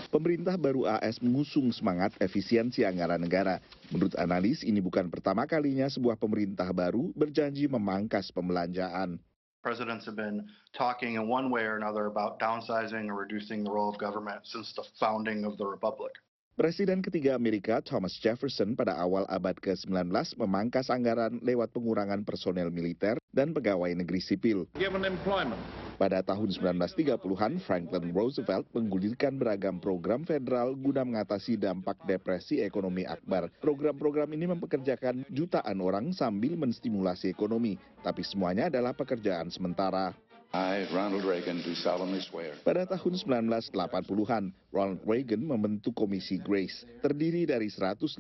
Pemerintah baru AS mengusung semangat efisiensi anggaran negara. Menurut analis, ini bukan pertama kalinya sebuah pemerintah baru berjanji memangkas pembelanjaan. Presidents have been talking in one way or another about downsizing or reducing the role of government since the founding of the republic. Presiden ketiga Amerika Thomas Jefferson pada awal abad ke-19 memangkas anggaran lewat pengurangan personel militer dan pegawai negeri sipil. Pada tahun 1930-an, Franklin Roosevelt menggulirkan beragam program federal guna mengatasi dampak depresi ekonomi akbar. Program-program ini mempekerjakan jutaan orang sambil menstimulasi ekonomi, tapi semuanya adalah pekerjaan sementara. I, Ronald Reagan, do solemnly swear. Pada tahun 1980-an, Ronald Reagan membentuk Komisi Grace, terdiri dari 150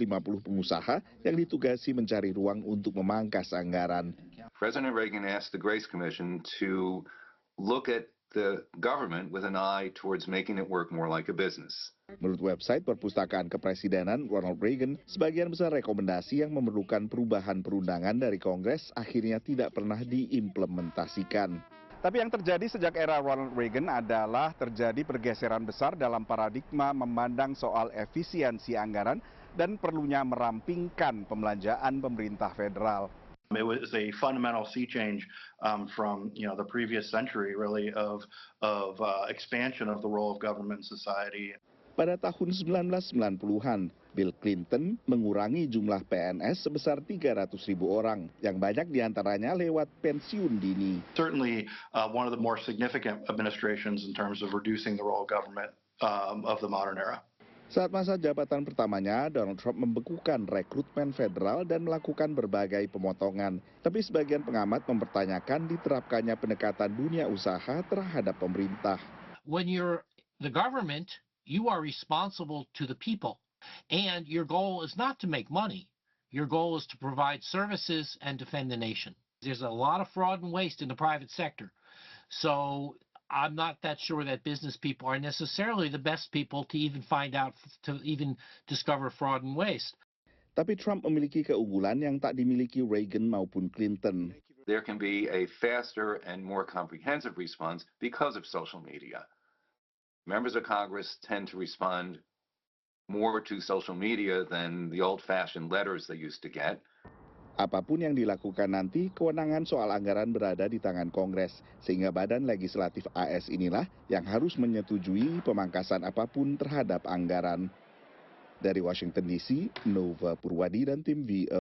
pengusaha yang ditugasi mencari ruang untuk memangkas anggaran. President Reagan asked the Grace Commission to look at the government with an eye towards making it work more like a business. Menurut website Perpustakaan Kepresidenan Ronald Reagan, sebagian besar rekomendasi yang memerlukan perubahan perundangan dari Kongres akhirnya tidak pernah diimplementasikan. Tapi yang terjadi sejak era Ronald Reagan adalah terjadi pergeseran besar dalam paradigma memandang soal efisiensi anggaran dan perlunya merampingkan pembelanjaan pemerintah federal. It was a fundamental sea change from the previous century, really, of expansion of the role of government in society. Pada tahun 1990-an, Bill Clinton mengurangi jumlah PNS sebesar 300.000 orang, yang banyak diantaranya lewat pensiun dini. Certainly one of the more significant administrations in terms of reducing the role of government of the modern era. Saat masa jabatan pertamanya, Donald Trump membekukan rekrutmen federal dan melakukan berbagai pemotongan. Tapi sebagian pengamat mempertanyakan diterapkannya pendekatan dunia usaha terhadap pemerintah. When you're the government, you are responsible to the people, and your goal is not to make money. Your goal is to provide services and defend the nation. There's a lot of fraud and waste in the private sector, so I'm not that sure that business people are necessarily the best people to even find out, to even discover fraud and waste. Tapi Trump memiliki keunggulan yang tak dimiliki Reagan maupun Clinton. There can be a faster and more comprehensive response because of social media. Members of Congress tend to respond more to social media than the old-fashioned letters they used to get. Apapun yang dilakukan nanti, kewenangan soal anggaran berada di tangan Kongres, sehingga Badan Legislatif AS inilah yang harus menyetujui pemangkasan apapun terhadap anggaran. Dari Washington DC, Nova Purwadi dan tim VOA.